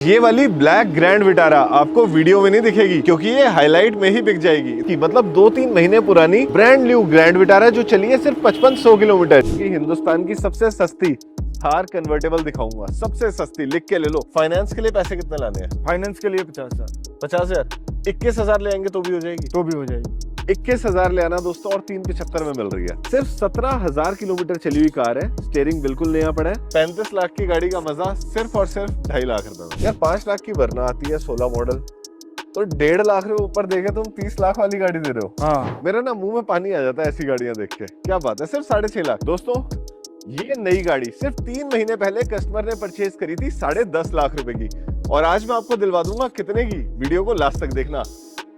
ये वाली black grand Vitara आपको वीडियो में नहीं दिखेगी क्योंकि ये हाईलाइट में ही बिक जाएगी कि मतलब 2-3 महीने पुरानी ब्रांड न्यू ग्रैंड विटारा जो चली है सिर्फ 5500 किलोमीटर की। हिंदुस्तान की सबसे सस्ती थार कन्वर्टेबल दिखाऊंगा, सबसे सस्ती, लिख के ले लो। फाइनेंस के लिए पैसे कितने लाने हैं? फाइनेंस के लिए 50,000। 50,000? 21,000 ले आएंगे तो भी हो जाएगी? तो भी हो जाएगी। 21,000 ले आना दोस्तों और 375 में मिल रही है। सिर्फ 17,000 किलोमीटर चली हुई कार है, स्टीयरिंग बिल्कुल नया पड़ा है। 35 लाख की गाड़ी का मजा सिर्फ और सिर्फ 2.5 लाख रुपए में। यार 5 लाख की वरना आती है 16 मॉडल, तो 1.5 लाख रुपए ऊपर देखे तुम 30 लाख वाली गाड़ी दे रहे हो। हाँ, मेरा ना मुंह में पानी आ जाता है ऐसी गाड़ियां देख के। क्या बात है, सिर्फ 6.5 लाख। दोस्तों ये नई गाड़ी सिर्फ 3 महीने पहले कस्टमर ने परचेज करी थी 10.5 लाख रुपए की, और आज मैं आपको दिलवा दूंगा कितने की। वीडियो को लास्ट तक देखना।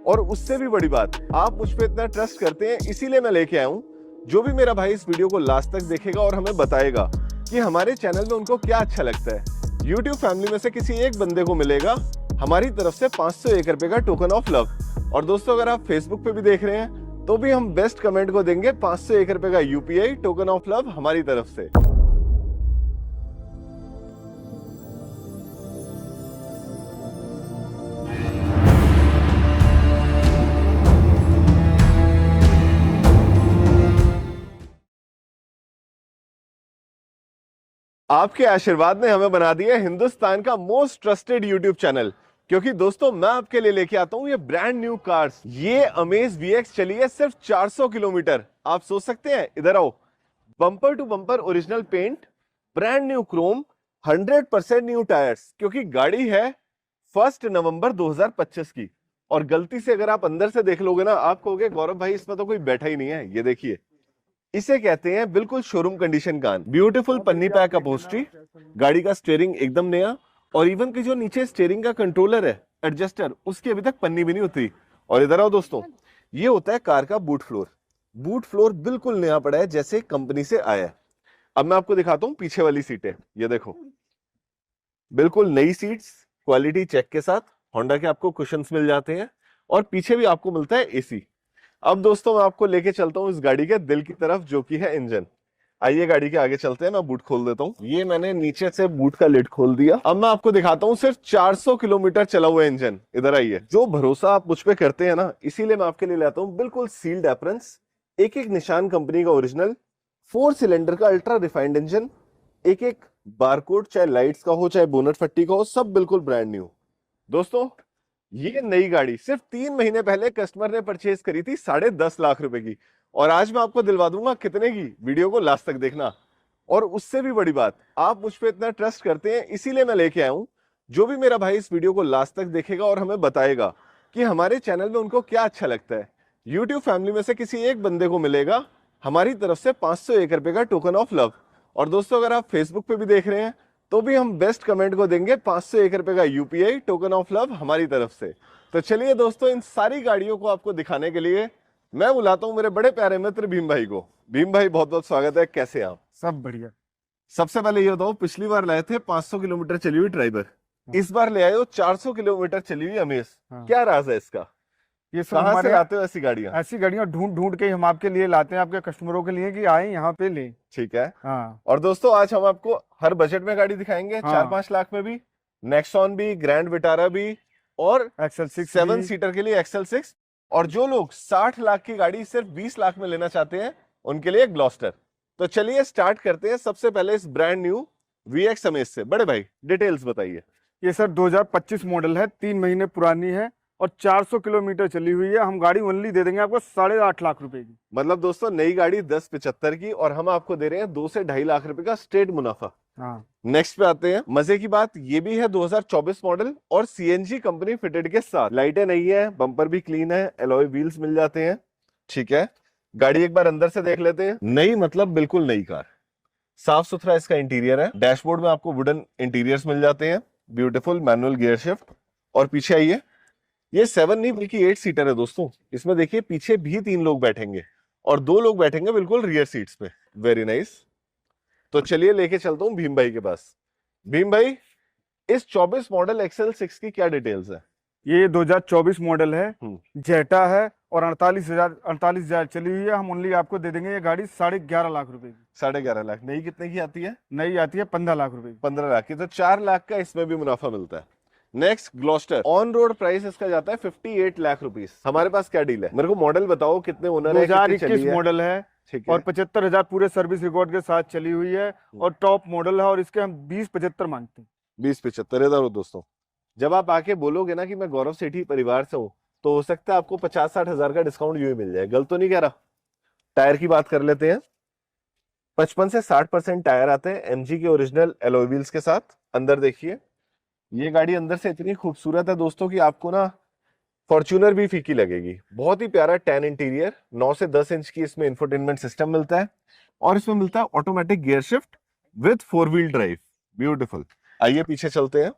और उससे भी बड़ी बात, आप मुझ पे इतना ट्रस्ट करते हैं इसीलिए मैं लेके आया हूँ। जो भी मेरा भाई इस वीडियो को लास्ट तक देखेगा और हमें बताएगा कि हमारे चैनल में उनको क्या अच्छा लगता है, YouTube फैमिली में से किसी एक बंदे को मिलेगा हमारी तरफ से 501 रुपए का टोकन ऑफ लव। और दोस्तों अगर आप फेसबुक पे भी देख रहे हैं तो भी हम बेस्ट कमेंट को देंगे 501 रुपए का UPI टोकन ऑफ लव हमारी तरफ से। आपके आशीर्वाद ने हमें बना दिया हिंदुस्तान का मोस्ट ट्रस्टेड यूट्यूब चैनल, क्योंकि दोस्तों मैं आपके लिए लेके आता हूं ये ब्रांड न्यू कार्स। ये अमेज VX चली है सिर्फ 400 किलोमीटर। आप सोच सकते हैं, इधर आओ, bumper to bumper original paint, brand new chrome, 100% new tyres, क्योंकि गाड़ी है 1 नवंबर 2025 की। और गलती से अगर आप अंदर से देख लोगे ना, आप कहोगे गौरव भाई इसमें तो कोई बैठा ही नहीं है। ये देखिए, इसे कहते हैं बिल्कुल शोरूम कंडीशन कान। ब्यूटीफुल पन्नी पैक अपहोल्स्ट्री, गाड़ी का स्टीयरिंग एकदम नया, और इवन की जो नीचे स्टीयरिंग का कंट्रोलर है, एडजस्टर, उसकी अभी तक पन्नी भी नहीं उतरी। और इधर आओ दोस्तों, ये होता है कार का बूट फ्लोर। बूट फ्लोर बिल्कुल नया पड़ा है जैसे कंपनी से आया है। अब मैं आपको दिखाता हूं पीछे वाली सीटें। ये देखो, बिल्कुल नई सीट्स, क्वालिटी चेक के साथ। होंडा के आपको कुशन्स मिल जाते हैं और पीछे भी आपको मिलता है AC। अब दोस्तों मैं आपको लेके चलता हूं इस गाड़ी के दिल की तरफ, जो कि है इंजन। आइए गाड़ी के आगे चलते हैं, मैं बूट खोल देता हूं। ये मैंने नीचे से बूट का लिड खोल दिया। अब मैं आपको दिखाता हूं सिर्फ 400 किलोमीटर चला हुआ इंजन। इधर आइए। जो भरोसा आप मुझ पे करते हैं ना, इसीलिए मैं आपके लिए लाता हूं बिल्कुल सील्ड एप्रन्स, एक एक निशान कंपनी का ओरिजिनल, 4 सिलेंडर का अल्ट्रा रिफाइंड इंजन, एक एक बारकोड, चाहे लाइट्स का हो चाहे बोनट फट्टी का हो, सब बिल्कुल ब्रांड न्यू। दोस्तों ये नई गाड़ी सिर्फ 3 महीने पहले कस्टमर ने परचेज करी थी 10.5 लाख रुपए की, और आज मैं आपको दिलवा दूंगा कितने की। वीडियो को लास्ट तक देखना। और उससे भी बड़ी बात, आप मुझ पे इतना ट्रस्ट करते हैं इसीलिए मैं लेके आया हूं। जो भी मेरा भाई इस वीडियो को लास्ट तक देखेगा और हमें बताएगा कि हमारे चैनल में उनको क्या अच्छा लगता है, यूट्यूब फैमिली में से किसी एक बंदे को मिलेगा हमारी तरफ से 501 रुपए का टोकन ऑफ लव। और दोस्तों अगर आप फेसबुक पे भी देख रहे हैं तो भी हम बेस्ट कमेंट को देंगे 501 रुपए का UPI टोकन ऑफ लव हमारी तरफ से। तो चलिए दोस्तों, इन सारी गाड़ियों को आपको दिखाने के लिए मैं बुलाता हूं मेरे बड़े प्यारे मित्र भीम भाई को। भीम भाई बहुत बहुत स्वागत है, कैसे हैं आप? सब बढ़िया। सबसे पहले ये बताओ, पिछली बार लाए थे 500 किलोमीटर चली हुई ड्राइवर, इस बार ले आए हो 400 किलोमीटर चली हुई अमेज। क्या राज है इसका? ये सब कहां हमारे से लाते हो ऐसी गाड़ियां ढूंढ ढूंढ के हम आपके लिए लाते हैं, आपके कस्टमरों के लिए कि आए यहाँ पे ले। ठीक है। हाँ। और दोस्तों आज हम आपको हर बजट में गाड़ी दिखाएंगे। हाँ। 4-5 लाख में भी, नेक्सॉन भी, ग्रैंड विटारा भी, और XL6 7 सीटर के लिए XL6। और जो लोग 60 लाख की गाड़ी सिर्फ 20 लाख में लेना चाहते हैं उनके लिए ग्लॉस्टर। तो चलिए स्टार्ट करते हैं सबसे पहले इस ब्रांड न्यू VX अमेज से। बड़े भाई डिटेल्स बताइए। ये सर 2025 मॉडल है, 3 महीने पुरानी है और 400 किलोमीटर चली हुई है। हम गाड़ी ओनली दे देंगे आपको 8.5 लाख रुपए की। मतलब दोस्तों नई गाड़ी 1075 की, और हम आपको दे रहे हैं 2 से 2.5 लाख रुपए का स्ट्रेट मुनाफा। हाँ। नेक्स्ट पे आते हैं। मजे की बात ये भी है 2024 मॉडल और CNG कंपनी फिटेड के साथ। लाइटें नहीं है, बम्पर भी क्लीन है, एलॉय व्हील्स मिल जाते हैं। ठीक है, गाड़ी एक बार अंदर से देख लेते हैं। नई मतलब बिल्कुल नई कार, साफ सुथरा इसका इंटीरियर है। डैशबोर्ड में आपको वुडन इंटीरियर्स मिल जाते हैं, ब्यूटीफुल मैनुअल गियर शिफ्ट। और पीछे आइए, ये 7 नहीं बल्कि 8 सीटर है दोस्तों। इसमें देखिए पीछे भी 3 लोग बैठेंगे और 2 लोग बैठेंगे बिल्कुल रियर सीट्स पे। Very nice. तो चलिए लेके चलता हूं भीम भाई के पास। भीम भाई, इस 24 मॉडल XL6 की क्या डिटेल्स है? ये 2024 मॉडल है, जेटा है और 48,000 चली हुई है। हम ओनली आपको दे देंगे ये गाड़ी 11.5 लाख रुपए की। 11.5 लाख। नई कितने की आती है? नई आती है 15 लाख रुपए की। 15 लाख की। तो 4 लाख का इसमें भी मुनाफा मिलता है। Next Gloster, on road price इसका जाता है 58 लाख रुपीस। हमारे पास क्या डील है, मेरे को मॉडल बताओ, कितने ओनर है, कितनी चली 2021 है? मॉडल है ठीक है। और 75,000 पूरे सर्विस रिकॉर्ड के साथ चली हुई है और टॉप मॉडल है और इसके हम 20-75 मांगते हैं। 20-75 दोस्तों, जब आप आके बोलोगे ना कि मैं गौरव सेठी परिवार से हूँ, तो हो सकता है आपको 50-60 हजार का डिस्काउंट यूं ही मिल जाए। गलत तो नहीं कह रहा। टायर की बात कर लेते हैं। 55 से 60% टायर आते हैं एमजी के ओरिजिनल एलॉय व्हील्स के साथ। अंदर देखिए, ये गाड़ी अंदर से इतनी खूबसूरत है दोस्तों कि आपको ना फॉर्च्यूनर भी फीकी लगेगी। बहुत ही प्यारा टैन इंटीरियर, 9 से 10 इंच की इसमें इंफोटेनमेंट सिस्टम मिलता है और इसमें मिलता है automatic gear shift with 4 wheel drive. Beautiful. आइए पीछे चलते हैं।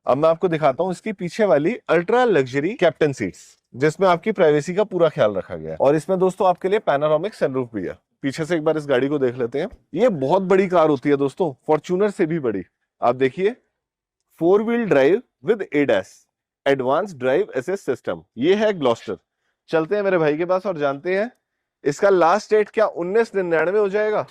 अब मैं आपको दिखाता हूं इसकी पीछे वाली अल्ट्रा लग्जरी कैप्टन सीट्स, जिसमें आपकी प्राइवेसी का पूरा ख्याल रखा गया है। और इसमें दोस्तों आपके लिए पैनोरामिक सनरूफ भी है। पीछे से एक बार इस गाड़ी को देख लेते हैं। ये बहुत बड़ी कार होती है दोस्तों, फॉर्च्यूनर से भी बड़ी। आप देखिए, 4 wheel drive with ADAS, advance drive assist system. ये है ग्लॉस्टर। चलते हैं मेरे भाई के पास और जानते हैं इसका लास्ट रेट क्या 1999 हो जाएगा।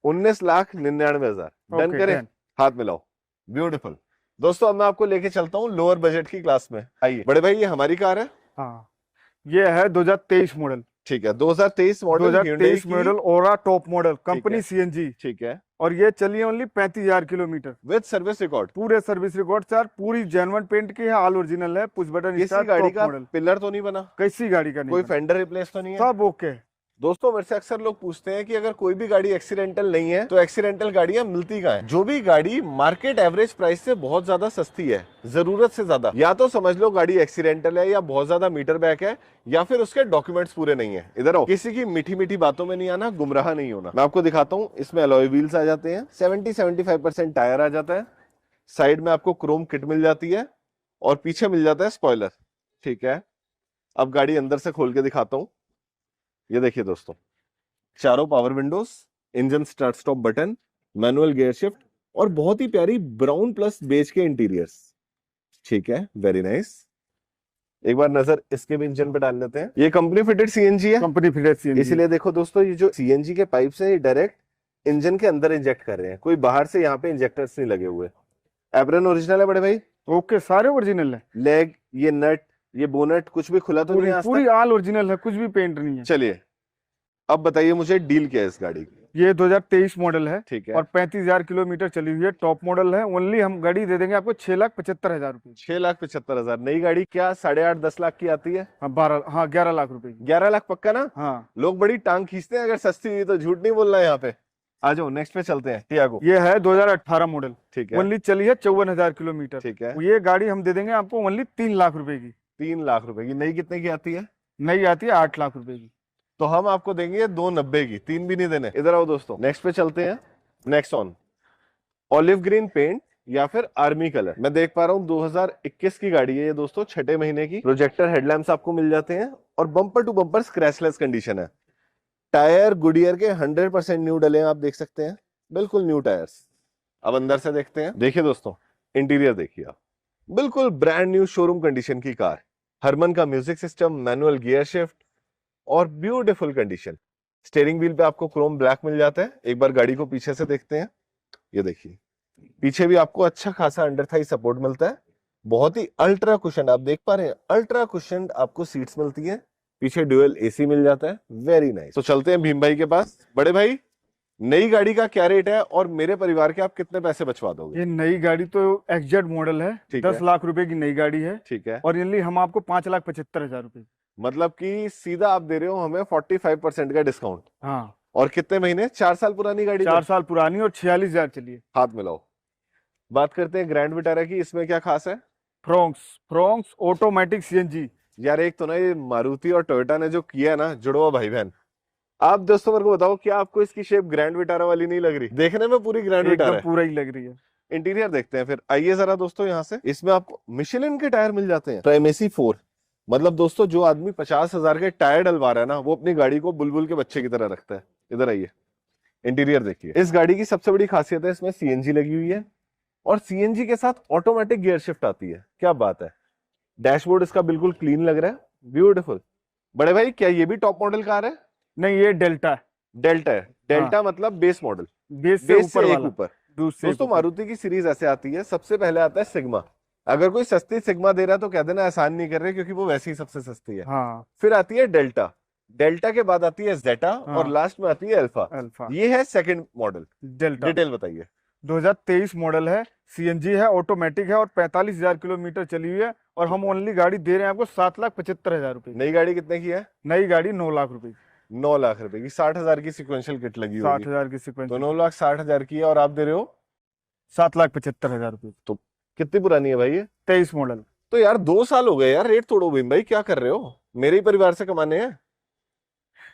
19,99,000 डन करें? हाथ मिलाओ। ब्यूटीफुल। दोस्तों अब मैं आपको लेके चलता हूँ लोअर बजट की क्लास में। आइए बड़े भाई, ये हमारी कार है। हाँ, ये है 2023 मॉडल। ठीक है, 2023 मॉडल, 2023 मॉडल ओरा टॉप मॉडल, कंपनी सीएनजी। ठीक है, और ये चली only 35,000 kilometre with service record. पूरे सर्विस रिकॉर्ड सर, पूरी जेन्युइन पेंट की है, ऑल ओरिजिनल है, पुश बटन किसी स्टार्ट, गाड़ी टॉप का मॉडल। पिलर तो नहीं बना? किसी गाड़ी का नहीं कोई बना। फेंडर रिप्लेस तो नहीं है? सब ओके। दोस्तों मेरे से अक्सर लोग पूछते हैं कि अगर कोई भी गाड़ी एक्सीडेंटल नहीं है तो एक्सीडेंटल गाड़ियां मिलती कहाँ है। जो भी गाड़ी मार्केट एवरेज प्राइस से बहुत ज्यादा सस्ती है, जरूरत से ज्यादा, या तो समझ लो गाड़ी एक्सीडेंटल है या बहुत ज्यादा मीटर बैक है या फिर उसके डॉक्यूमेंट्स पूरे नहीं है। इधर आओ, किसी की मीठी मीठी बातों में नहीं आना, गुमराह नहीं होना। मैं आपको दिखाता हूँ। इसमें अलॉय व्हील्स आ जाते हैं, 70-75% टायर आ जाता है, साइड में आपको क्रोम किट मिल जाती है और पीछे मिल जाता है स्पॉइलर। ठीक है, अब गाड़ी अंदर से खोल के दिखाता हूँ। ये देखिए दोस्तों, चारों power Windows, engine start stop button, manual gear shift और बहुत ही प्यारी ब्राउन प्लस बेज के इंटीरियर्स। ठीक है, वेरी नाइस। एक बार नजर इसके भी इंजन पे डाल लेते हैं। ये कंपनी फिटेड सीएनजी है, कंपनी फिटेड सीएनजी। इसीलिए देखो दोस्तों, ये जो सीएनजी के पाइप्स हैं ये डायरेक्ट इंजन के अंदर इंजेक्ट कर रहे हैं, कोई बाहर से यहाँ पे इंजेक्टर्स नहीं लगे हुए। एब्रन ओरिजिनल है बड़े भाई? ओके, सारे ओरिजिनल है। लेग, ये नट, ये बोनट कुछ भी खुला तो नहीं है? पूरी ऑल ओरिजिनल है, कुछ भी पेंट नहीं है। चलिए अब बताइए मुझे डील क्या है इस गाड़ी की। ये 2023 मॉडल है। ठीक है, और 35,000 किलोमीटर चली हुई है, टॉप मॉडल है। ओनली हम गाड़ी दे देंगे आपको 6,75,000 रुपए। 6,75,000। नई गाड़ी क्या 8.5-10 लाख की आती है? हाँ 11 लाख रुपए की। 11 लाख पक्का ना? हाँ, लोग बड़ी टांग खींचते हैं अगर सस्ती हुई तो, झूठ नहीं बोलना है यहाँ पे। आ जाओ नेक्स्ट पे चलते हैं। टियागो, ये है 2018 मॉडल। ठीक है, ओनली चली है 54,000 किलोमीटर। ठीक है, ये गाड़ी हम दे देंगे आपको ओनली 3 लाख रुपए की। 3 लाख रुपए की। नई कितने की आती है? नई आती है 8 लाख रुपए की। तो हम आपको देंगे 290 की, 3 भी नहीं देने। इधर आओ दोस्तों, नेक्स्ट पे चलते हैं। Next on, olive green paint या फिर आर्मी कलर। मैं देख पा रहा हूँ 2021 की गाड़ी है ये दोस्तों, 6 महीने की। प्रोजेक्टर हेडलैम्प्स आपको मिल जाते हैं और bumper to bumper scratchless condition है। टायर गुडियर के 100% न्यू डले हैं, आप देख सकते हैं, बिल्कुल न्यू टायर्स। अब अंदर से देखते हैं। देखिए दोस्तों, इंटीरियर देखिए आप, बिल्कुल ब्रांड न्यू शोरूम कंडीशन की कार। हरमन का music system, manual gear shift और ब्यूटीफुल कंडीशन। स्टीयरिंग व्हील पे आपको क्रोम ब्लैक मिल जाता है। एक बार गाड़ी को पीछे से देखते हैं। ये देखिए, पीछे भी आपको अच्छा खासा अंडर थाई सपोर्ट मिलता है। बहुत ही अल्ट्रा कुशन, आप देख पा रहे हैं, अल्ट्रा कुशन आपको सीट्स मिलती है। पीछे ड्यूअल एसी मिल जाता है, वेरी नाइस। तो चलते हैं भीम भाई के पास। बड़े भाई, नई गाड़ी का क्या रेट है और मेरे परिवार के आप कितने पैसे बचवा दोगे? ये नई गाड़ी तो एग्जैक्ट मॉडल है, 10 लाख रुपए की नई गाड़ी है। ठीक है, और इनली हम आपको 5,75,000 रुपए। मतलब कि सीधा आप दे रहे हो हमें 45% का डिस्काउंट। हाँ, और कितने महीने? 4 साल पुरानी गाड़ी? 4 साल पुरानी और 46,000 चलिए। हाथ मिलाओ। बात करते हैं ग्रैंड विटारा की, इसमें क्या खास है? Fronx automatic CNG. यार एक तो ना ये मारुति और टोयोटा ने जो किया है ना, जुड़वा भाई बहन। आप दोस्तों मेरे को बताओ, क्या आपको इसकी शेप ग्रैंड विटारा वाली नहीं लग रही? देखने में पूरी ग्रैंड विटारा है, पूरा ही लग रही है। इंटीरियर देखते हैं फिर। आइए जरा दोस्तों यहाँ से। इसमें आपको मिशेलिन के टायर मिल जाते हैं, प्राइमेसी 4। मतलब दोस्तों, जो आदमी 50,000 के टायर डलवा रहा है ना, वो अपनी गाड़ी को बुलबुल के बच्चे की तरह रखता है। इधर आइए, इंटीरियर देखिए। इस गाड़ी की सबसे बड़ी खासियत है, इसमें सीएनजी लगी हुई है और सीएनजी के साथ ऑटोमेटिक गियर शिफ्ट आती है। क्या बात है। डैशबोर्ड इसका बिल्कुल क्लीन लग रहा है, ब्यूटीफुल। बड़े भाई, क्या ये भी टॉप मॉडल कार है? नहीं, ये डेल्टा है। डेल्टा है। डेल्टा मतलब बेस मॉडल, बेस से ऊपर वाला। ऊपर। दोस्तों मारुति की सीरीज ऐसे आती है, सबसे पहले आता है सिग्मा। अगर कोई सस्ती सिग्मा दे रहा है तो कह देना एहसान नहीं कर रहे, क्योंकि वो वैसी ही सबसे सस्ती है। हाँ। फिर आती है डेल्टा, डेल्टा के बाद आती है जेटा, हाँ। और लास्ट में आती है अल्फा। ये है सेकंड मॉडल। डेल्टा डिटेल बताइए। 2023 मॉडल है, सीएनजी है, ऑटोमेटिक है और 45,000 किलोमीटर चली हुई है। और हम ओनली गाड़ी दे रहे हैं आपको 7,75,000 रुपए। नई गाड़ी कितने की है? नई गाड़ी 9 लाख रुपए की। 9 लाख रुपए की। 60,000 की सिक्वेंशियल किट लगी होगी। 60,000 की सीक्वेंस, तो 9,60,000 की है, और आप दे रहे हो 7,75,000 रुपए। तो कितनी पुरानी है भाई ये? 23 मॉडल। तो यार 2 साल हो गए यार, रेट तोड़ो भीम भाई, क्या कर रहे हो? मेरे ही परिवार से कमाने हैं।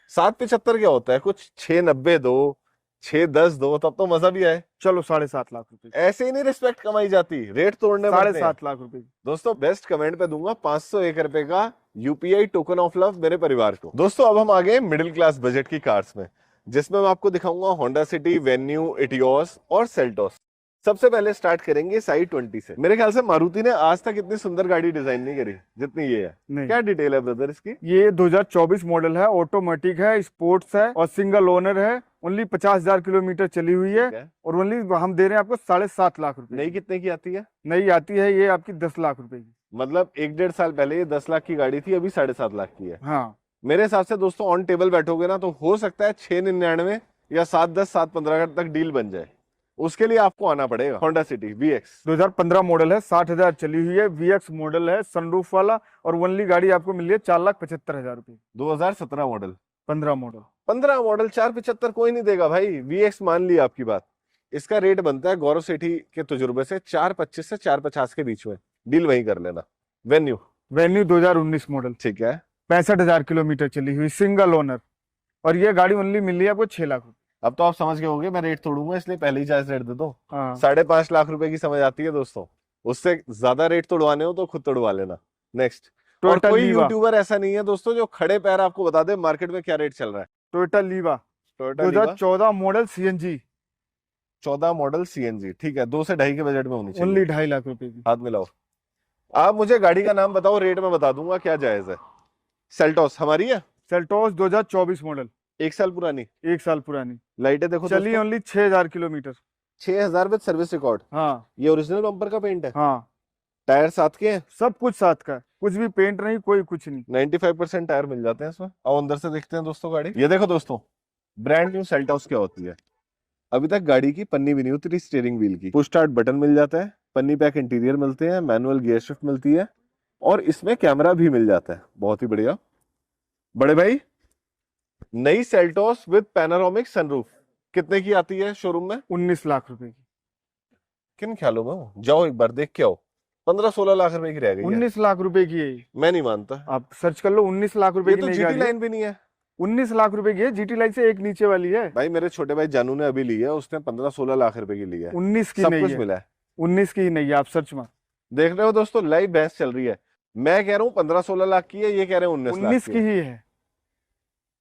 7,75 क्या होता है? कुछ 6,90 दो, 6,10 दो, तब तो मजा भी आए। चलो 7.5 लाख रुपए। ऐसे ही नहीं रिस्पेक्ट कमाई जाती, रेट तोड़ने पड़ते हैं। 7.5 लाख रुपए। दोस्तों बेस्ट कमेंट पे दूंगा 501 रुपए का यूपीआई टोकन ऑफ लव मेरे परिवार को। दोस्तों अब हम आ गए मिडिल क्लास बजट की कार्स में, जिसमें मैं आपको दिखाऊंगा होंडा सिटी, वेन्यू, इटियोस और सेल्टोस। सबसे पहले स्टार्ट करेंगे i20 से। मेरे ख्याल से मारुति ने आज तक इतनी सुंदर गाड़ी डिजाइन नहीं करी जितनी ये है। नहीं। क्या डिटेल है ब्रदर इसकी? ये 2024 मॉडल है, ऑटोमेटिक है, स्पोर्ट्स है और सिंगल ओनर है। ओनली 50,000 किलोमीटर चली हुई है और ओनली हम दे रहे हैं आपको 7.5 लाख रुपए। नई कितने की आती है? नई आती है ये आपकी 10 लाख रुपए की। मतलब 1-1.5 साल पहले ये 10 लाख की गाड़ी थी, अभी 7.5 लाख की है। हाँ। मेरे हिसाब से दोस्तों ऑन टेबल बैठोगे ना तो हो सकता है 699 या 710 715 तक डील बन जाए। उसके लिए आपको आना पड़ेगा होंडा सिटी वीएक्स। 2015 मॉडल है, 60,000 चली हुई है, वीएक्स मॉडल है, सनरूफ वाला, और ओनली गाड़ी आपको मिली है 4,75,000 रुपए। 2017 मॉडल, 15 मॉडल। 15 मॉडल 475 कोई नहीं देगा भाई। वीएक्स मान ली आपकी बात। इसका रेट बनता है गौरव सेठी के तजुर्बे से 425 से 450 के बीच में, डील वहीं कर लेना। वेन्यू 2019 मॉडल, ठीक है, 65,000 किलोमीटर चली हुई, सिंगल ओनर, और ये गाड़ी ओनली मिल रही है आपको 6 लाख रुपए। अब तो आप समझ गए होंगे मैं रेट तोड़ूंगा, इसलिए पहले ही जायज रेट दे दो। हाँ। 5.5 लाख रुपए की समझ आती है दोस्तों। उससे ज्यादा रेट तोड़वाने हो तो खुद तोड़वा लेना। नेक्स्ट। और टोयोटा कोई लीवा। यूट्यूबर ऐसा नहीं है दोस्तों जो खड़े पैर आपको बता दे मार्केट में क्या रेट चल रहा है। Toyota लीवा Toyota लीवा 2014 model CNG, 14 model CNG, ठीक है, 2 से 2.5 के बजट में होनी चाहिए। ओनली 2.5 लाख रुपए की। हाथ मिलाओ। आप मुझे गाड़ी का नाम बताओ, रेट में बता दूंगा क्या जायज है। सेल्टोस हमारी है, सेल्टोस 2024 मॉडल, 1 साल पुरानी, 1 साल पुरानी, लाइटें देखो चली only 6,000 kilometre. 6,000 with service record. हाँ। ये ओरिजिनल बम्पर का पेंट है? हाँ, टायर साथ के हैं? सब कुछ साथ का, कुछ भी पेंट नहीं, कोई कुछ नहीं। 95% टायर मिल जाते हैं इसमें। और अंदर से देखते हैं दोस्तों गाड़ी। ये देखो दोस्तों, ब्रांड न्यू सेल्टोस क्या होती है। अभी तक गाड़ी की पन्नी भी नहीं उतरी स्टीयरिंग व्हील की। पुश स्टार्ट बटन मिल जाता है, पन्नी पैक इंटीरियर मिलते हैं, मैनुअल गियर शिफ्ट मिलती है, और इसमें कैमरा भी मिल जाता है। बहुत ही बढ़िया। बड़े भाई, नई सेल्टोस विद पैनोरामिक सनरूफ कितने की आती है शोरूम में? 19 लाख रुपए की। किन ख्यालों में हो? जाओ एक बार देख के आओ। 15-16 लाख रुपए की रह गई है। 19 लाख रुपए की है ये। मैं नहीं मानता। आप सर्च कर लो, 19 लाख रुपए ये की तो नई जीटी गाड़ी है। लाइन भी नहीं है। 19 लाख रुपए की है, जीटी लाइन से एक नीचे वाली है। भाई मेरे छोटे भाई जानू ने अभी ली है, उसने 15-16 लाख रुपए की ली है। 19 की सब नहीं कुछ है, मिला है। 19 की ही नहीं है, आप सर्च मार। देख रहे हो दोस्तों, लाइव बहस चल रही है। मैं कह रहा हूँ 15-16 लाख की है, ये कह रहे हैं 19 लाख 19 की की है। ही है।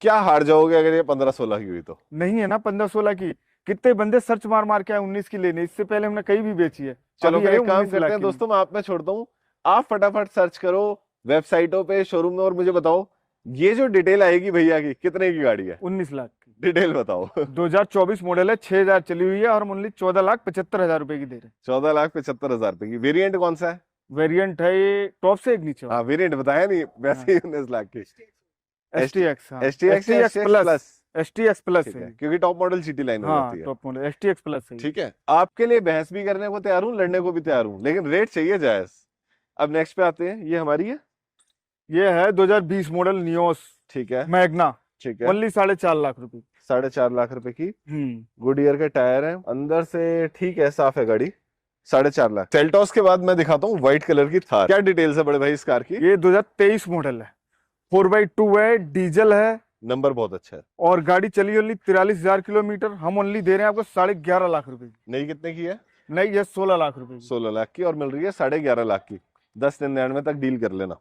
क्या हार जाओगे अगर ये 15-16 की हुई तो? नहीं है ना 15-16 की। कितने बंदे सर्च मार मार के आए 19 की लेने, इससे पहले हमने कहीं भी बेची है। चलो अभी फिर है एक काम 19 करते लाख हैं की। दोस्तों, मैं आप में छोड़ता हूँ। आप फटाफट सर्च करो वेबसाइटों पे, शोरूम में, और मुझे बताओ ये जो डिटेल आएगी भैया की, कितने की गाड़ी है? 19 लाख की। डिटेल बताओ। 2024 मॉडल है, 6,000 चली हुई है और हम ओनली 14,75,000 रुपए की दे रहे हैं। 14,75,000 रुपए की। वेरिएंट कौन सा है? वेरिएंट है ये टॉप से एक नीचे वाला। हाँ वेरिएंट बताया नहीं, वैसे ही 19 लाख की। STX, हाँ। STX या STX प्लस, STX प्लस ठीक है। है, क्योंकि टॉप मॉडल जीटी लाइन हो हाँ, जाती है। टॉप मॉडल STX प्लस है। ठीक है, आपके लिए बहस भी करने को तैयार हूँ, लड़ने को भी तैयार हूँ, लेकिन रेट चाहिए जायज। अब नेक्स्ट पे आते हैं, ये हमारी है, ये है 2020 मॉडल नियोस ठीक है, मैग्ना, ठीक है, ओनली 4.5 लाख रुपए। 4.5 लाख रुपए की। गुड ईयर के टायर है, अंदर से ठीक है, साफ है गाड़ी। 4.5 लाख। सेल्टोस के बाद मैं दिखाता हूँ व्हाइट कलर की थार। क्या डिटेल्स है बड़े भाई इस कार की? ये 2023 मॉडल है, 4x2 है, डीजल है, नंबर बहुत अच्छा है, और गाड़ी चली ओनली 43,000 किलोमीटर। हम ओनली दे रहे हैं आपको 11.5 लाख रुपए की। नई कितने की है? नहीं, ये 16 लाख रुपए की। 16 लाख की, और मिल रही है 11.5 लाख की। 1099 तक डील कर लेना।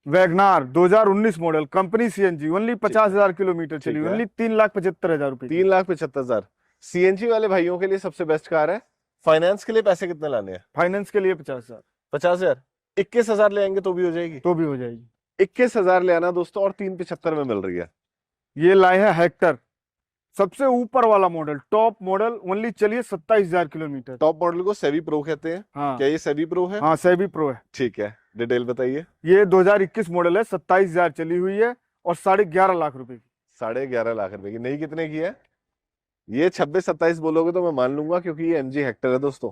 WagonR 2019 model, company CNG, only 50,000 kilometre चली, है। ओनली 3,75,000 रुपए। 3,75,000। सीएनजी वाले भाइयों के लिए सबसे बेस्ट कार है। फाइनेंस के लिए पैसे कितने लाने हैं? फाइनेंस के लिए 50,000। 50,000। 21,000 ले आएंगे तो भी हो जाएगी? तो भी हो जाएगी। 21,000 ले आना दोस्तों, और 3,75 में मिल रही है। ये लाए हैं हेक्टर, सबसे ऊपर वाला मॉडल, टॉप मॉडल, ओनली चलिए 27,000 किलोमीटर। टॉप मॉडल को सेवी प्रो कहते हैं। हाँ क्या ये सेवी प्रो है? हाँ, सेवी प्रो है। ठीक है, डिटेल बताइए। ये 2021 मॉडल है, 27,000 चली हुई है और 11.5 लाख रुपए की। 11.5 लाख रुपए की। नई कितने की है? ये 26-27 बोलोगे तो मैं मान लूंगा, क्योंकि ये MG हेक्टर है दोस्तों।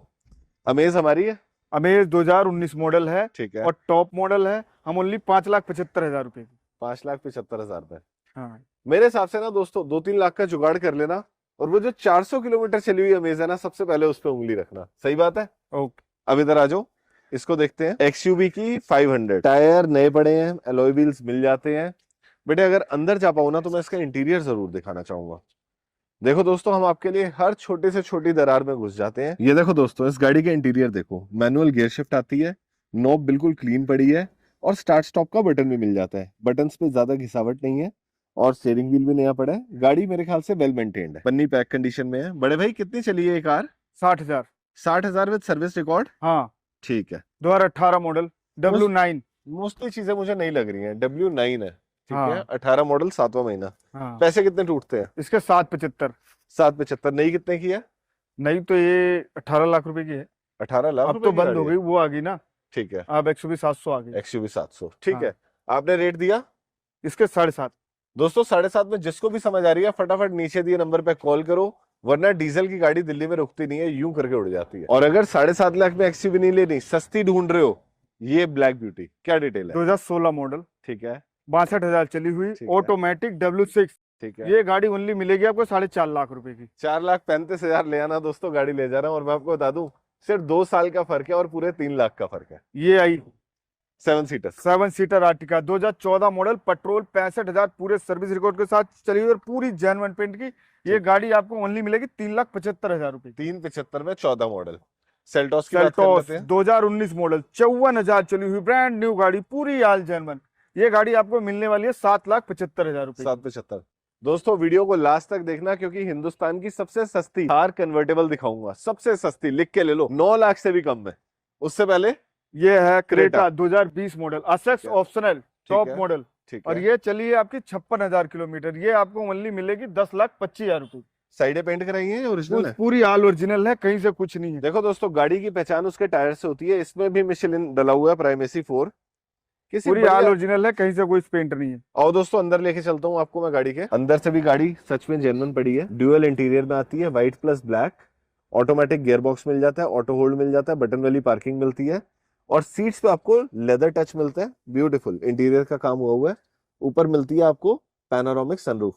अमेज हमारी है। अमेज 2019 मॉडल है ठीक है। और टॉप मॉडल है। हम ओनली 5,75,000 रुपए की। 5,75,000 रुपए। हाँ मेरे हिसाब से ना दोस्तों 2-3 लाख का जुगाड़ कर लेना, और वो जो 400 किलोमीटर चली हुई अमेज है ना, सबसे पहले उस पर उंगली रखना। सही बात है। ओके। अब इधर आ जाओ, इसको देखते हैं। XUV की 500, टायर नए पड़े हैं, एलॉय व्हील्स मिल जाते हैं। बेटे अगर अंदर जा पाओ ना तो मैं इसका इंटीरियर जरूर दिखाना चाहूंगा। देखो दोस्तों, हम आपके लिए हर छोटे से छोटी दरार में घुस जाते हैं। ये देखो दोस्तों, इस गाड़ी का इंटीरियर देखो। मैनुअल गियर शिफ्ट आती है, नॉब बिल्कुल क्लीन पड़ी है, और स्टार्ट स्टॉप का बटन भी मिल जाता है। बटन्स पे ज्यादा घिसावट नहीं है, और स्टीयरिंग व्हील भी नया पड़ा है। गाड़ी मेरे ख्याल से वेल मेंटेन्ड है, पन्नी पैक कंडीशन में है। बड़े भाई कितनी चली है ये कार? 60,000। 60,000 with service record. हाँ, ठीक है। 2018 मॉडल, W9। मोस्टली चीजें मुझे नहीं लग रही हैं। W9 है, ठीक हाँ। है। 18 मॉडल, 7वां महीना। हाँ, पैसे कितने टूटते हैं? इसके 7,75। 7,75। नई कितने की है? नहीं तो ये 18 लाख रुपए की है। 18 लाख अब रुपए तो की बंद गाड़ी हो है। गई, वो आ गई ना। ठीक है। अब XUV 700 आ गई। XUV 700, ठीक हाँ। है। आपने रेट दिया इसके 7.5। दोस्तों। 7.5 में जिसको भी समझ आ रही है फटाफट नीचे दिए नंबर पे कॉल करो, वरना डीजल की गाड़ी दिल्ली में रुकती नहीं है, यूं करके उड़ जाती है। और अगर 7.5 लाख में XUV नहीं लेनी, सस्ती ढूंढ रहे हो, ये ब्लैक ब्यूटी। क्या डिटेल है? 2016 मॉडल, ठीक है। 62,000 चली हुई, ठीक है। Automatic W6। ठीक है। ये गाड़ी ओनली मिलेगी आपको 4.5 लाख रुपए की। 4,35,000 ले आना दोस्तों, गाड़ी ले जाना। और मैं आपको बता दूं, सिर्फ 2 साल का फर्क है और पूरे 3 लाख का फर्क है। ये आई 7 seater. 7 seater Ertiga, 2014 model, petrol, 65,000, पूरे सर्विस रिकॉर्ड के साथ चली हुई और पूरी जेन्युइन पेंट की। ये गाड़ी आपको ओनली मिलेगी 3,75,000 रुपए की। 3,75 में 14 मॉडल। सेल्टॉस की बात कर सेल्टॉस लेते हैं। 2019 मॉडल, 54,000 चली हुई, ब्रांड न्यू गाड़ी, पूरी आल जेन्युइन। ये गाड़ी आपको मिलने वाली है 7,75,000 रुपए की। 775। दोस्तों वीडियो को लास्ट तक देखना, क्योंकि हिंदुस्तान की सबसे सस्ती कार कन्वर्टेबल दिखाऊंगा। सबसे सस्ती, लिख के ले लो, 9 लाख से भी कम में। उससे पहले ये है Creta. Creta 2020 model, SX optional, top है, मॉडल। ठीक और है। ये चली है आपकी 56,000 किलोमीटर। ये आपको ओनली मिलेगी 10,25,000 रुपए। साइडें पेंट कराई हैं, ओरिजिनल है। पूरी ऑल ओरिजिनल है, कहीं से कुछ नहीं है। देखो दोस्तों, गाड़ी की पहचान उसके टायर से होती है। इसमें भी मिशेलिन डला हुआ है, प्राइमेसी 4। किसी पूरी ऑल ओरिजिनल है, कहीं से कोई पेंट नहीं है। और दोस्तों अंदर लेके चलता हूँ आपको मैं गाड़ी के। अंदर से भी गाड़ी सच में जेन्युइन पड़ी है। ड्यूअल इंटीरियर में आती है, white plus black. Automatic gear box मिल जाता है, ऑटो होल्ड मिल जाता है, बटन वाली पार्किंग मिलती है, और सीट्स पे आपको लेदर टच मिलता है। ब्यूटीफुल इंटीरियर का काम हुआ है। ऊपर मिलती है आपको पैनोरामिक सनरूफ।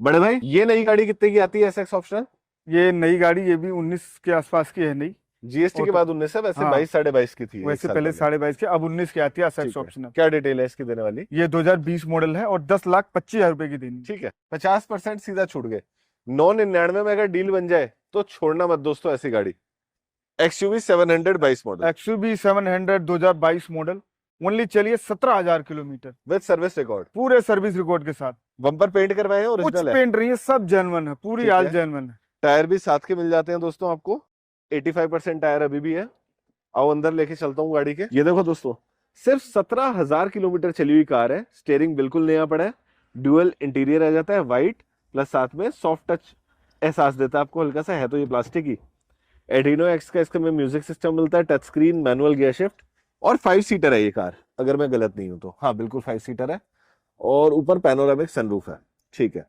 बड़े भाई ये नई गाड़ी कितने की आती है SX ऑप्शनल? ये नई गाड़ी, ये भी 19 के आसपास की है। नई GST के बाद 19 है, वैसे हाँ। 22 22.5 की थी। वैसे एक साल पहले पहले। 22.5 की, अब 19 की आती है ठीक असेक्स है। ऑप्शनल। क्या डिटेल है इसकी देने वाली? ये 2020 मॉडल है और 10,25,000 रुपए की देनी। ठीक है। 50% सीधा छूट गए। 999 में अगर डील बन जाए तो छोड़ना मत दोस्तों ऐसी गाड़ी। XUV 700 22 model, XUV 700 2022 model, only चलिए 17,000 किलोमीटर, विद सर्विस रिकॉर्ड, पूरे सर्विस रिकॉर्ड के साथ। बम्पर पेंट करवाए हैं, कुछ ओरिजिनल है। पेंट नहीं है, सब जेन्युइन है, पूरी ठीक आल है। जेन्युइन है। टायर भी साथ के मिल जाते हैं दोस्तों आपको। 85% टायर अभी भी है। आओ अंदर लेके चलता हूँ गाड़ी के। ये देखो दोस्तों, सिर्फ 17,000 किलोमीटर चली हुई कार है। स्टीयरिंग बिल्कुल नया पड़ा है, ड्यूअल इंटीरियर आ जाता है, व्हाइट प्लस साथ में सॉफ्ट टच एहसास देता है आपको हल्का सा। है तो ये प्लास्टिक ही। एड्रीनो एक्स का इसका में म्यूजिक सिस्टम मिलता है, touch screen, manual gear shift, और 5 सीटर है ये कार, अगर मैं गलत नहीं हूं तो। हाँ बिल्कुल 5 सीटर है, और ऊपर पैनोरामिक सनरूफ है। ठीक है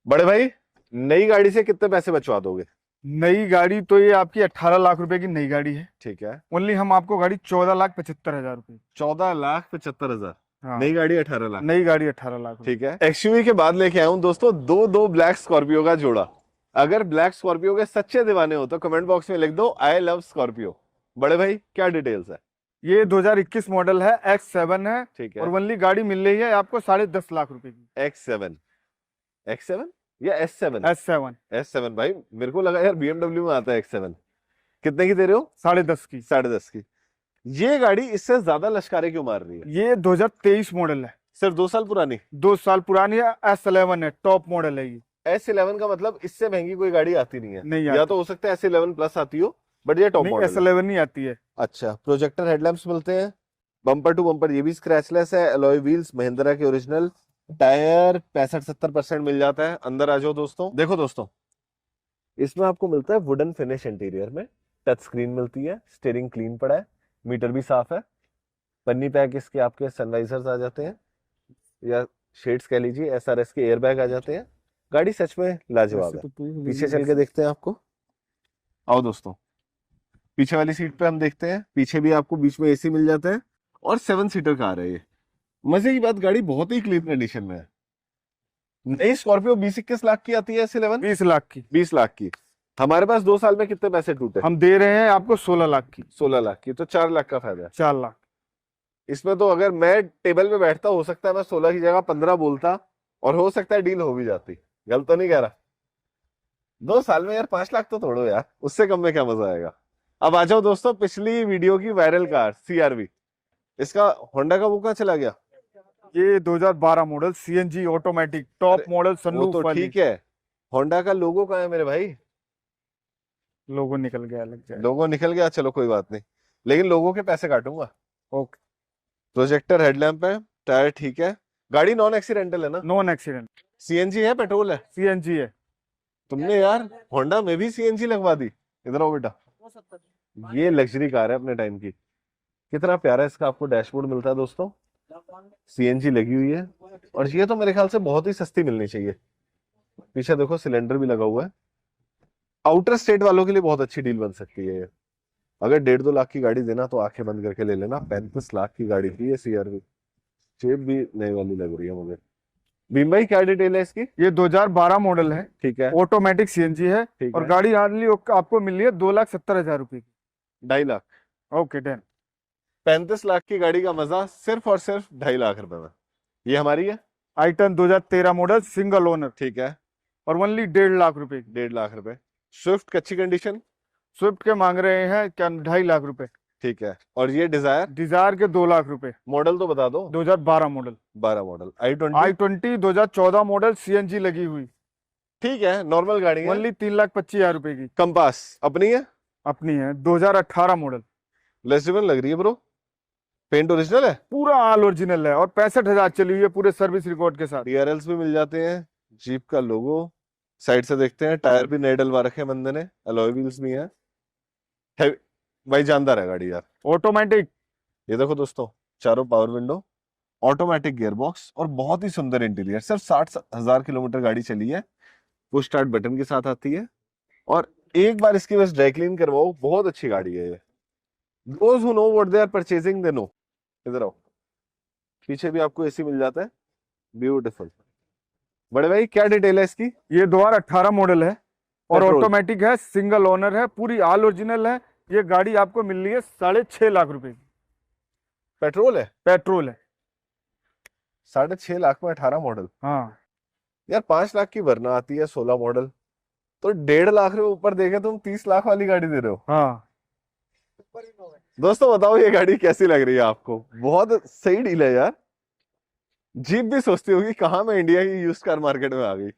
बड़े भाई, नई गाड़ी से कितने पैसे बचवा दोगे? नई गाड़ी तो ये आपकी 18 लाख रुपए की नई गाड़ी है। ठीक है। ओनली हम आपको गाड़ी 14,75,000 रुपए। 14,75,000। हाँ। नई गाड़ी 18 लाख। नई गाड़ी 18 लाख रुपए। ठीक है। XUV के बाद लेके आया हूं दोस्तों दो ब्लैक स्कॉर्पियो का जोड़ा। अगर ब्लैक स्कॉर्पियो के सच्चे दीवाने हो तो कमेंट बॉक्स में लिख दो आई लव स्कॉर्पियो। बड़े भाई क्या डिटेल्स है? ये 2021 मॉडल है, X7 है। ठीक है। और ओनली गाड़ी मिल रही है आपको 10.5 लाख रुपए की। X7 या S7? S7 भाई मेरे को लगा यार BMW में आता है X7। कितने की दे रहे हो? 10.5 की। 10.5 की। ये गाड़ी इससे ज्यादा लश्कारे क्यों मार रही है? ये 2023 मॉडल है, सिर्फ 2 साल पुरानी। 2 साल पुरानी है। S11 है, टॉप मॉडल है ये। S11 का मतलब इससे महंगी कोई गाड़ी आती नहीं है। नहीं या आती। तो हो सकता है S11 प्लस आती हो, बट ये टॉप नहीं, मॉडल है। S11 नहीं आती है। अच्छा, प्रोजेक्टर हेडलैम्प्स मिलते हैं। बम्पर टू बम्पर ये भी स्क्रैचलेस है। अलॉय व्हील्स महिंद्रा के ओरिजिनल। टायर 65-70% मिल जाता है। अंदर आ जाओ दोस्तों। देखो दोस्तों, इसमें आपको मिलता है वुडन फिनिश इंटीरियर में, टच स्क्रीन मिलती है, स्टीयरिंग क्लीन पड़ा है, मीटर भी साफ है, पन्नी पैक इसके आपके सनवाइजर्स आ जाते हैं या शेड्स कह लीजिए, एसआरएस के एयरबैग आ जाते हैं। गाड़ी सच में लाजवाब वैसे है। तो पूरी पीछे चल के देखते हैं आपको। आओ दोस्तों, पीछे वाली सीट पे हम देखते हैं। पीछे भी आपको बीच में एसी मिल जाता है और 7 सीटर कार है ये। मजे की बात, गाड़ी बहुत ही क्लीन कंडीशन में है। नई स्कॉर्पियो 20-21 लाख की आती है S11। 20 लाख की 20 लाख की। हमारे पास 2 साल में कितने पैसे टूटे? हम दे रहे हैं आपको 16 लाख की। 16 लाख की, तो 4 लाख का फायदा है। 4 लाख। इसमें तो अगर मैं टेबल पे बैठता, हो सकता है मैं 16 की जगह 15 बोलता, और हो सकता है डील हो भी जाती। गलत तो नहीं कह रहा? 2 साल में यार 5 लाख तो तोड़ो यार, उससे कम में क्या मजा आएगा। अब आ जाओ दोस्तों, पिछली वीडियो की वायरल कार CR-V। इसका होंडा का वो कहाँ चला गया? ये 2012 मॉडल CNG ऑटोमेटिक टॉप अरे, मॉडल वो सनरूफ तो वाली। ठीक है। होंडा का लोगो कहाँ है मेरे भाई? लोगो निकल गया, लग जाए। लोगो निकल गया, चलो कोई बात नहीं, लेकिन लोगो के पैसे काटूंगा। ओके। प्रोजेक्टर हेडलैम्प है, टायर ठीक है, गाड़ी नॉन एक्सीडेंटल है ना? Non accident. CNG है, पेट्रोल है? CNG है। तुमने यार होंडा में भी CNG लगवा दी। इधर आओ बेटा, ये लग्जरी कार है अपने टाइम की। कितना प्यारा इसका आपको डैशबोर्ड मिलता है दोस्तों, CNG लगी हुई है। और ये तो मेरे ख्याल से बहुत ही सस्ती मिलनी चाहिए। पीछे देखो सिलेंडर भी लगा हुआ है। आउटर स्टेट वालों के लिए बहुत अच्छी डील बन सकती है ये। अगर 1.5-2 लाख की गाड़ी देना तो आंखें बंद करके ले लेना। 35 लाख की गाड़ी थी ये CR-V। शेप भी नई वाली लग रही है मुझे। भीम भाई क्या डिटेल है इसकी? ये 2012 मॉडल है, ठीक है, ऑटोमेटिक CNG है। ठीक और है। गाड़ी हार्डली आपको मिल रही है 2,70,000 रुपए की। 2.5 लाख। Okay done. 35 लाख की गाड़ी का मजा सिर्फ और सिर्फ 2.5 लाख रुपए में। ये हमारी है। i10 2013 मॉडल सिंगल ओनर ठीक है, और ओनली 1.5 लाख रुपए की। 1.5 लाख रुपए। स्विफ्ट कच्ची कंडीशन। स्विफ्ट के मांग रहे हैं क्या 2.5 लाख रुपए। ठीक है, और ये डिजायर डिजायर के 2 लाख रुपए। मॉडल तो बता दो। 2012 model. 12 model i20। i20 2014 model CNG लगी हुई, ठीक है, नॉर्मल गाड़ी है। ओनली 3,25,000 रुपए की। कंपास अपनी है? अपनी है, 2018 मॉडल। लेजिबल लग रही है ब्रो। पेंट ओरिजिनल है? पूरा ऑल ओरिजिनल है और 65,000 चली हुई है पूरे सर्विस रिकॉर्ड के साथ। DRLs भी मिल जाते हैं। जीप का लोगो साइड से देखते हैं। टायर भी नए डलवा रखे हैं बंदे ने, अलॉय व्हील्स भी हैं। भाई जानदार है गाड़ी यार। ऑटोमेटिक। ये देखो दोस्तों, चारों पावर विंडो, ऑटोमेटिक गियरबॉक्स और बहुत ही सुंदर इंटीरियर। सिर्फ 60,000 किलोमीटर गाड़ी चली है। पुश स्टार्ट बटन के साथ आती है और एक बार इसकी बस ड्राई क्लीन करवाओ, बहुत अच्छी गाड़ी है ये। Those who know what they are purchasing they know। इधर आओ, पीछे भी आपको एसी मिल जाता है, ब्यूटीफुल। बड़े भाई क्या डिटेल है इसकी? ये 2018 मॉडल है और पेट्रोल। ऑटोमेटिक है, सिंगल ओनर है, पूरी ऑल ओरिजिनल है। ये गाड़ी आपको मिल रही है 6.5 लाख रुपए की। पेट्रोल है? पेट्रोल है। 6.5 लाख में 18 मॉडल। हाँ। यार 5 लाख की वरना आती है 16 मॉडल, तो 1.5 लाख रुपए ऊपर देके तुम 30 लाख वाली गाड़ी दे रहे हो। हाँ। दोस्तों बताओ ये गाड़ी कैसी लग रही है आपको? बहुत सही डील है यार। जीप भी सोचती होगी कहाँ मैं इंडिया की यूज्ड कार मार्केट में आ गई।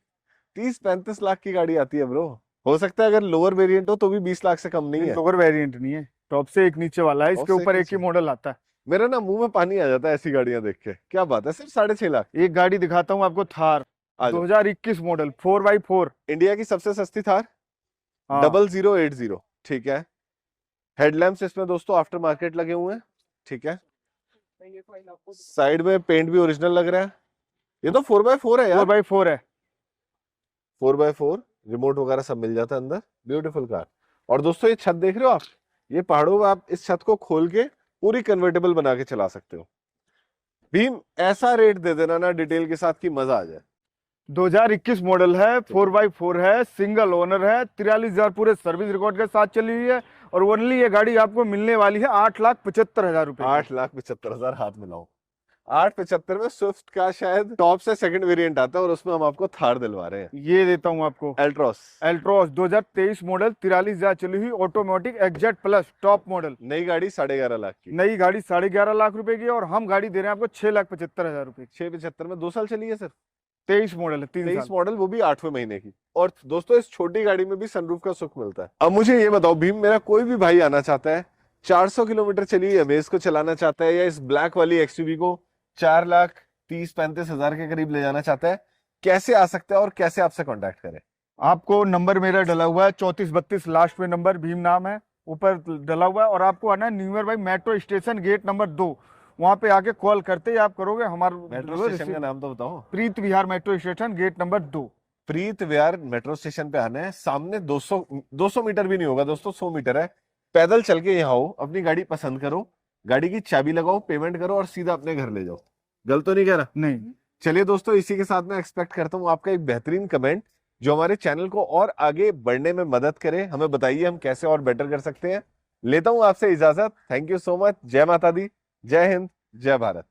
30-35 लाख की गाड़ी आती है ब्रो। हो सकता है अगर लोअर वेरिएंट हो तो भी 20 लाख से कम नहीं है। लोअर वेरिएंट नहीं है, टॉप से एक नीचे वाला है, टॉप इसके से एक ऊपर एक नीचे। ही मॉडल आता है। मेरा ना मुंह में पानी आ जाता है ऐसी गाड़ियां देख के। क्या बात है, सिर्फ 6.5 लाख। एक गाड़ी दिखाता हूँ आपको, थार आ जाओ। 2021 मॉडल 4x4। इंडिया की सबसे सस्ती थार, हाँ। 0080। ठीक है, हेडलैम्प्स इसमें दोस्तों आफ्टर मार्केट लगे हुए हैं। ठीक है, साइड में पेंट भी ओरिजिनल लग रहा है। ये तो 4x4 है यार। 4x4 है। 4x4 रिमोट वगैरह सब मिल जाता है अंदर। Beautiful car. और दोस्तों ये छत देख रहे हो आप, ये पहाड़ों में आप इस छत को खोल के पूरी कन्वर्टेबल बना के चला सकते हो। भीम ऐसा रेट दे देना ना डिटेल के साथ कि मजा आ जाए। 2021 मॉडल है, 4x4 है, सिंगल ओनर है, 43,000 पूरे सर्विस रिकॉर्ड के साथ चली हुई है। और ओनली ये गाड़ी आपको मिलने वाली है 8,75,000 रुपए। 8,75,000 हाथ मिलाओ। 8,75 में स्विफ्ट का शायद टॉप से सेकंड वेरिएंट आता है और उसमें हम आपको थार दिलवा रहे हैं। ये देता हूँ आपको, एल्ट्रोस। एल्ट्रोस 2023 मॉडल, 43,000 चली हुई, automatic exact plus top model. नई गाड़ी 11.5 लाख की। नई गाड़ी 11.5 लाख रुपए की और हम गाड़ी दे रहे हैं आपको 6,75,000 रुपए की। 6,75 में 2 साल चली है सिर्फ। 23 मॉडल है, 3 23 साल। मॉडल, वो भी 8वें महीने की। और दोस्तों इस छोटी गाड़ी में भी सनरूफ का सुख मिलता है। अब मुझे ये बताओ भीम, मेरा कोई भी भाई आना चाहता है, 400 किलोमीटर चली हुई अमेज को चलाना चाहता है, या इस ब्लैक वाली XUV को 4 लाख 30-35 हजार के करीब ले जाना चाहता है, कैसे आ सकता है और कैसे आपसे कांटेक्ट करें? आपको नंबर मेरा डला हुआ है 3432 लास्ट में नंबर, भीम नाम है, ऊपर डला हुआ है। और आपको आना है न्यू ईयर भाई मेट्रो स्टेशन गेट नंबर 2, वहां पे आके कॉल करते ही आप करोगे हमारे मेट्रो स्टेशन का नाम तो बताओ। प्रीत विहार मेट्रो स्टेशन गेट नंबर 2। प्रीत विहार मेट्रो स्टेशन पे आना है, सामने 200 मीटर भी नहीं होगा दोस्तों, 100 मीटर है। पैदल चल के यहाँ आओ, अपनी गाड़ी पसंद करो, गाड़ी की चाबी लगाओ, पेमेंट करो और सीधा अपने घर ले जाओ। गलत तो नहीं कह रहा? नहीं। चलिए दोस्तों, इसी के साथ मैं एक्सपेक्ट करता हूँ आपका एक बेहतरीन कमेंट जो हमारे चैनल को और आगे बढ़ने में मदद करे। हमें बताइए हम कैसे और बेटर कर सकते हैं। लेता हूं आपसे इजाजत। Thank you so much. जय माता दी, जय हिंद, जय भारत।